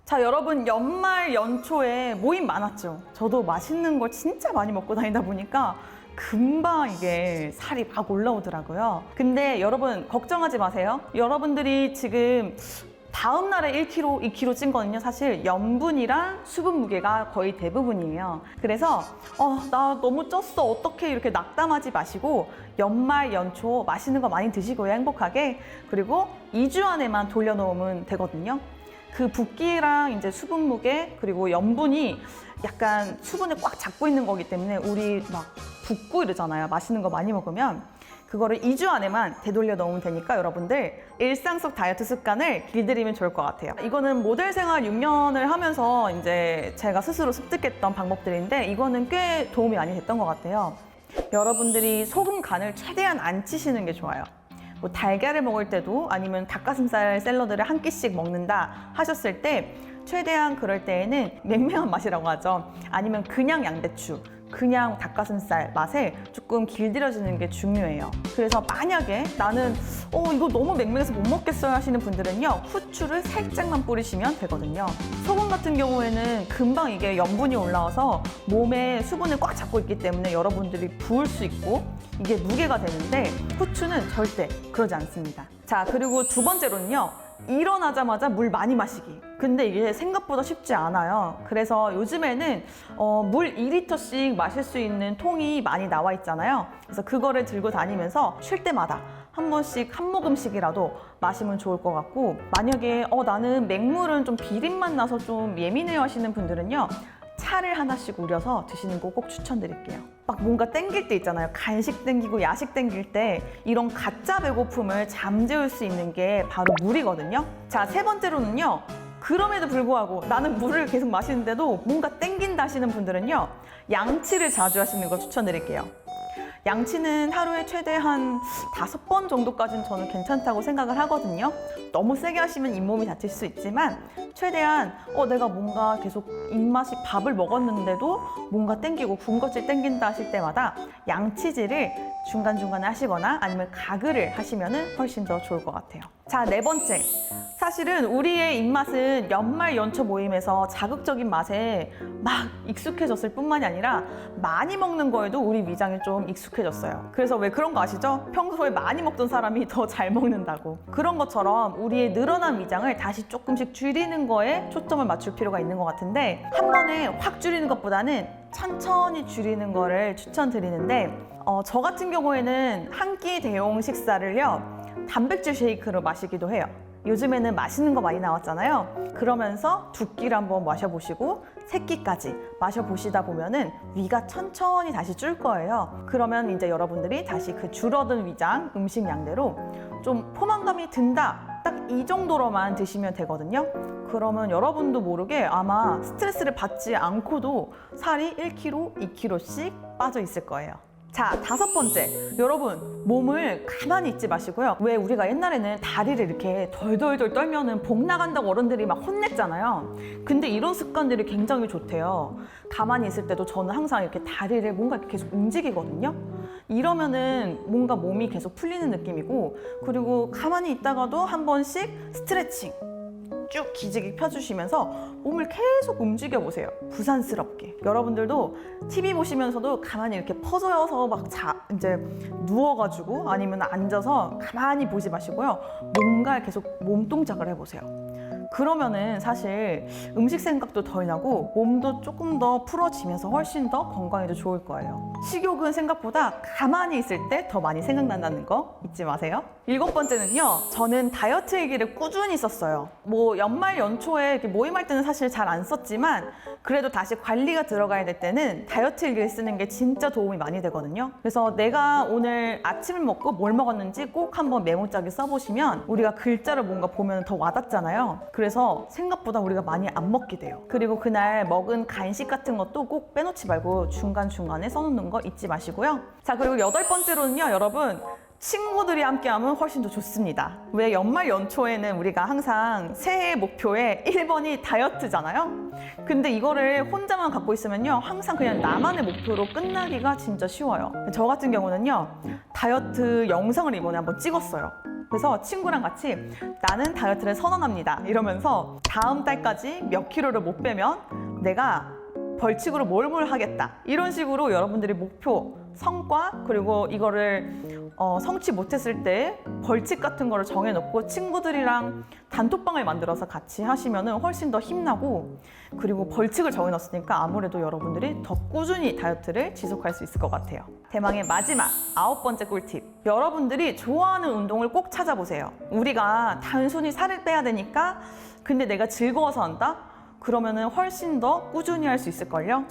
자, 여러분 연말 연초에 모임 많았죠? 저도 맛있는 걸 진짜 많이 먹고 다니다 보니까 금방 이게 살이 막 올라오더라고요. 근데 여러분 걱정하지 마세요. 여러분들이 지금 다음 날에 1kg, 2kg 찐 거는요, 사실 염분이랑 수분 무게가 거의 대부분이에요. 그래서 나 너무 쪘어, 어떻게 이렇게 낙담하지 마시고 연말 연초 맛있는 거 많이 드시고요, 행복하게. 그리고 2주 안에만 돌려놓으면 되거든요. 그 붓기랑 이제 수분 무게 그리고 염분이 약간 수분을 꽉 잡고 있는 거기 때문에 우리 막 붓고 이러잖아요. 맛있는 거 많이 먹으면 그거를 2주 안에만 되돌려 넣으면 되니까 여러분들 일상 속 다이어트 습관을 길들이면 좋을 것 같아요. 이거는 모델 생활 6년을 하면서 이제 제가 스스로 습득했던 방법들인데 이거는 꽤 도움이 많이 됐던 것 같아요. 여러분들이 소금 간을 최대한 안 치시는 게 좋아요. 뭐 달걀을 먹을 때도 아니면 닭가슴살 샐러드를 한 끼씩 먹는다 하셨을 때 최대한 그럴 때에는 맹맹한 맛이라고 하죠. 아니면 그냥 양배추, 그냥 닭가슴살 맛에 조금 길들여지는 게 중요해요. 그래서 만약에 나는 이거 너무 맹맹해서 못 먹겠어요 하시는 분들은요, 후추를 살짝만 뿌리시면 되거든요. 소금 같은 경우에는 금방 이게 염분이 올라와서 몸에 수분을 꽉 잡고 있기 때문에 여러분들이 부을 수 있고 이게 무게가 되는데 후추는 절대 그러지 않습니다. 자, 그리고 두 번째로는요, 일어나자마자 물 많이 마시기. 근데 이게 생각보다 쉽지 않아요. 그래서 요즘에는 물 2리터씩 마실 수 있는 통이 많이 나와 있잖아요. 그래서 그거를 들고 다니면서 쉴 때마다 한 번씩 한 모금씩이라도 마시면 좋을 것 같고, 만약에 나는 맹물은 좀 비린맛 나서 좀 예민해요 하시는 분들은요, 차를 하나씩 우려서 드시는 거 꼭 추천드릴게요. 막 뭔가 땡길 때 있잖아요. 간식 땡기고 야식 땡길 때 이런 가짜 배고픔을 잠재울 수 있는 게 바로 물이거든요. 자, 세 번째로는요, 그럼에도 불구하고 나는 물을 계속 마시는데도 뭔가 땡긴다 하시는 분들은요, 양치를 자주 하시는 거 추천드릴게요. 양치는 하루에 최대 한 5번 정도까지는 저는 괜찮다고 생각을 하거든요. 너무 세게 하시면 잇몸이 다칠 수 있지만 최대한 내가 뭔가 계속 입맛이 밥을 먹었는데도 뭔가 땡기고 군것질 땡긴다 하실 때마다 양치질을 중간중간에 하시거나 아니면 가글을 하시면 훨씬 더 좋을 것 같아요. 자, 네 번째. 사실은 우리의 입맛은 연말 연초 모임에서 자극적인 맛에 막 익숙해졌을 뿐만이 아니라 많이 먹는 거에도 우리 위장이 좀 익숙해졌어요. 그래서 왜 그런 거 아시죠? 평소에 많이 먹던 사람이 더 잘 먹는다고. 그런 것처럼 우리의 늘어난 위장을 다시 조금씩 줄이는 거에 초점을 맞출 필요가 있는 것 같은데, 한 번에 확 줄이는 것보다는 천천히 줄이는 거를 추천드리는데, 저 같은 경우에는 한 끼 대용 식사를요, 단백질 쉐이크로 마시기도 해요. 요즘에는 맛있는 거 많이 나왔잖아요. 그러면서 두 끼를 한번 마셔보시고 세 끼까지 마셔보시다 보면은 위가 천천히 다시 줄 거예요. 그러면 이제 여러분들이 다시 그 줄어든 위장 음식량대로 좀 포만감이 든다, 딱 이 정도로만 드시면 되거든요. 그러면 여러분도 모르게 아마 스트레스를 받지 않고도 살이 1kg, 2kg씩 빠져 있을 거예요. 자, 다섯 번째. 여러분, 몸을 가만히 있지 마시고요. 왜 우리가 옛날에는 다리를 이렇게 덜덜덜 떨면은 복 나간다고 어른들이 막 혼냈잖아요. 근데 이런 습관들이 굉장히 좋대요. 가만히 있을 때도 저는 항상 이렇게 다리를 뭔가 이렇게 계속 움직이거든요. 이러면은 뭔가 몸이 계속 풀리는 느낌이고, 그리고 가만히 있다가도 한 번씩 스트레칭 쭉 기지개 펴주시면서 몸을 계속 움직여 보세요. 부산스럽게. 여러분들도 TV 보시면서도 가만히 이렇게 퍼져서 막 이제 누워가지고 아니면 앉아서 가만히 보지 마시고요. 뭔가 계속 몸 동작을 해보세요. 그러면은 사실 음식 생각도 덜 나고 몸도 조금 더 풀어지면서 훨씬 더 건강에도 좋을 거예요. 식욕은 생각보다 가만히 있을 때 더 많이 생각난다는 거 잊지 마세요. 일곱 번째는요, 저는 다이어트 일기를 꾸준히 썼어요. 뭐 연말 연초에 이렇게 모임할 때는 사실 잘 안 썼지만 그래도 다시 관리가 들어가야 될 때는 다이어트 일기를 쓰는 게 진짜 도움이 많이 되거든요. 그래서 내가 오늘 아침을 먹고 뭘 먹었는지 꼭 한번 메모장에 써보시면 우리가 글자를 뭔가 보면 더 와닿잖아요. 그래서 생각보다 우리가 많이 안 먹게 돼요. 그리고 그날 먹은 간식 같은 것도 꼭 빼놓지 말고 중간중간에 써놓는 거 잊지 마시고요. 자, 그리고 여덟 번째로는요, 여러분, 친구들이 함께하면 훨씬 더 좋습니다. 왜 연말 연초에는 우리가 항상 새해 목표에 1번이 다이어트잖아요. 근데 이거를 혼자만 갖고 있으면요, 항상 그냥 나만의 목표로 끝나기가 진짜 쉬워요. 저 같은 경우는요, 다이어트 영상을 이번에 한번 찍었어요. 그래서 친구랑 같이 나는 다이어트를 선언합니다 이러면서 다음 달까지 몇 킬로를 못 빼면 내가 벌칙으로 뭘 하겠다 이런 식으로 여러분들이 목표, 성과 그리고 이거를 성취 못했을 때 벌칙 같은 거를 정해놓고 친구들이랑 단톡방을 만들어서 같이 하시면은 훨씬 더 힘나고 그리고 벌칙을 정해놨으니까 아무래도 여러분들이 더 꾸준히 다이어트를 지속할 수 있을 것 같아요. 대망의 마지막 9번째 꿀팁. 여러분들이 좋아하는 운동을 꼭 찾아보세요. 우리가 단순히 살을 빼야 되니까 근데 내가 즐거워서 한다? 그러면은 훨씬 더 꾸준히 할 수 있을걸요?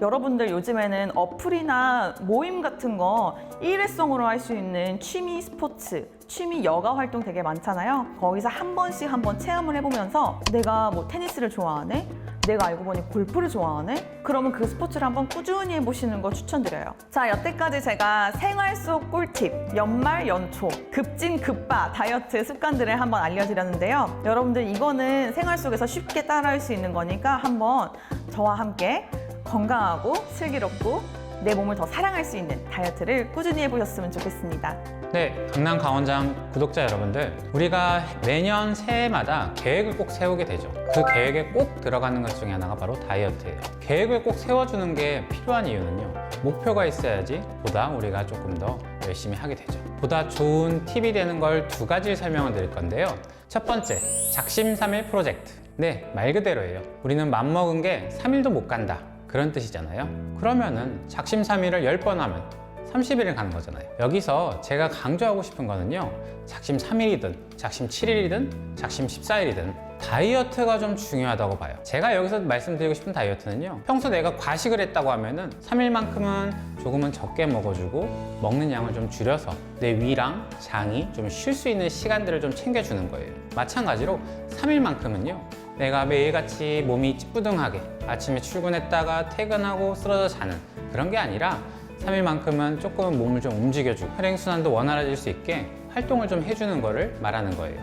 여러분들 요즘에는 어플이나 모임 같은 거 일회성으로 할 수 있는 취미 스포츠, 취미 여가 활동 되게 많잖아요. 거기서 한 번씩 한번 체험을 해보면서 내가 뭐 테니스를 좋아하네? 내가 알고 보니 골프를 좋아하네? 그러면 그 스포츠를 한번 꾸준히 해보시는 거 추천드려요. 자, 여태까지 제가 생활 속 꿀팁, 연말 연초, 급진 급바 다이어트 습관들을 한번 알려드렸는데요. 여러분들 이거는 생활 속에서 쉽게 따라할 수 있는 거니까 한번 저와 함께 건강하고 슬기롭고 내 몸을 더 사랑할 수 있는 다이어트를 꾸준히 해보셨으면 좋겠습니다. 네, 강남 강원장 구독자 여러분들, 우리가 매년 새해마다 계획을 꼭 세우게 되죠. 그 계획에 꼭 들어가는 것 중에 하나가 바로 다이어트예요. 계획을 꼭 세워주는 게 필요한 이유는요, 목표가 있어야지 보다 우리가 조금 더 열심히 하게 되죠. 보다 좋은 팁이 되는 걸 2가지를 설명을 드릴 건데요. 첫 번째, 작심삼일 프로젝트. 네, 말 그대로예요. 우리는 맘먹은 게 3일도 못 간다, 그런 뜻이잖아요. 그러면은 작심삼일을 10번 하면 30일을 가는 거잖아요. 여기서 제가 강조하고 싶은 거는요, 작심 3일이든 작심 7일이든 작심 14일이든 다이어트가 좀 중요하다고 봐요. 제가 여기서 말씀드리고 싶은 다이어트는요, 평소 내가 과식을 했다고 하면은 3일만큼은 조금은 적게 먹어주고 먹는 양을 좀 줄여서 내 위랑 장이 좀 쉴 수 있는 시간들을 좀 챙겨주는 거예요. 마찬가지로 3일만큼은요, 내가 매일같이 몸이 찌뿌둥하게 아침에 출근했다가 퇴근하고 쓰러져 자는 그런 게 아니라 3일만큼은 조금 몸을 좀 움직여주고 혈행순환도 원활해질 수 있게 활동을 좀 해주는 거를 말하는 거예요.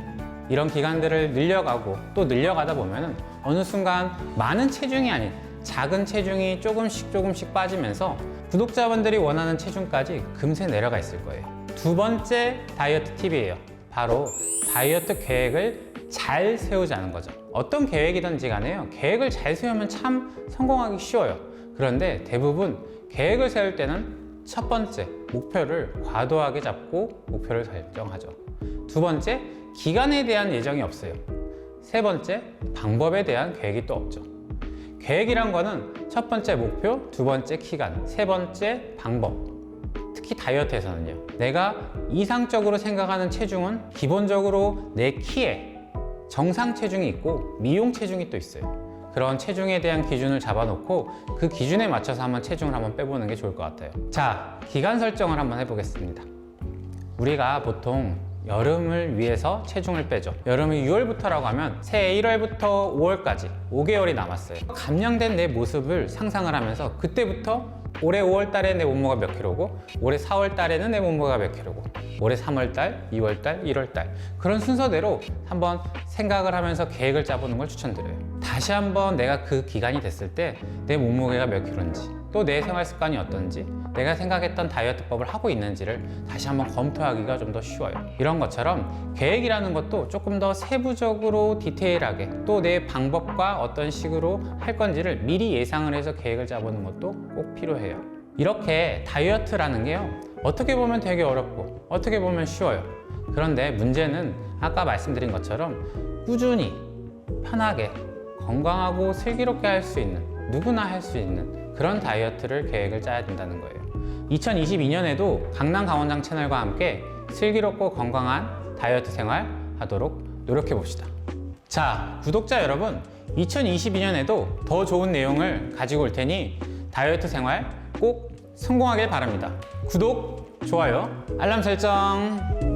이런 기간들을 늘려가고 또 늘려가다 보면은 어느 순간 많은 체중이 아닌 작은 체중이 조금씩 빠지면서 구독자분들이 원하는 체중까지 금세 내려가 있을 거예요. 2번째 다이어트 팁이에요. 바로 다이어트 계획을 잘 세우자는 거죠. 어떤 계획이든지 간에요, 계획을 잘 세우면 참 성공하기 쉬워요. 그런데 대부분 계획을 세울 때는 첫 번째, 목표를 과도하게 잡고 목표를 설정하죠. 2번째, 기간에 대한 예정이 없어요. 3번째, 방법에 대한 계획이 또 없죠. 계획이란 거는 첫 번째 목표, 2번째 기간, 3번째 방법. 특히 다이어트에서는요, 내가 이상적으로 생각하는 체중은 기본적으로 내 키에 정상 체중이 있고 미용 체중이 또 있어요. 그런 체중에 대한 기준을 잡아놓고 그 기준에 맞춰서 한번 체중을 한번 빼보는 게 좋을 것 같아요. 자, 기간 설정을 한번 해보겠습니다. 우리가 보통 여름을 위해서 체중을 빼죠. 여름이 6월부터라고 하면 새해 1월부터 5월까지 5개월이 남았어요. 감량된 내 모습을 상상을 하면서 그때부터 올해 5월 달에 내 몸무게가 몇 킬로고, 올해 4월 달에는 내 몸무게가 몇 킬로고, 올해 3월 달, 2월 달, 1월 달, 그런 순서대로 한번 생각을 하면서 계획을 짜보는 걸 추천드려요. 다시 한번 내가 그 기간이 됐을 때 내 몸무게가 몇 킬로인지, 또 내 생활 습관이 어떤지, 내가 생각했던 다이어트법을 하고 있는지를 다시 한번 검토하기가 좀 더 쉬워요. 이런 것처럼 계획이라는 것도 조금 더 세부적으로 디테일하게 또 내 방법과 어떤 식으로 할 건지를 미리 예상을 해서 계획을 짜보는 것도 꼭 필요해요. 이렇게 다이어트라는 게요, 어떻게 보면 되게 어렵고 어떻게 보면 쉬워요. 그런데 문제는 아까 말씀드린 것처럼 꾸준히 편하게 건강하고 슬기롭게 할 수 있는, 누구나 할 수 있는 그런 다이어트를 계획을 짜야 된다는 거예요. 2022년에도 강남 강원장 채널과 함께 슬기롭고 건강한 다이어트 생활 하도록 노력해 봅시다. 자, 구독자 여러분, 2022년에도 더 좋은 내용을 가지고 올 테니 다이어트 생활 꼭 성공하길 바랍니다. 구독, 좋아요, 알람 설정.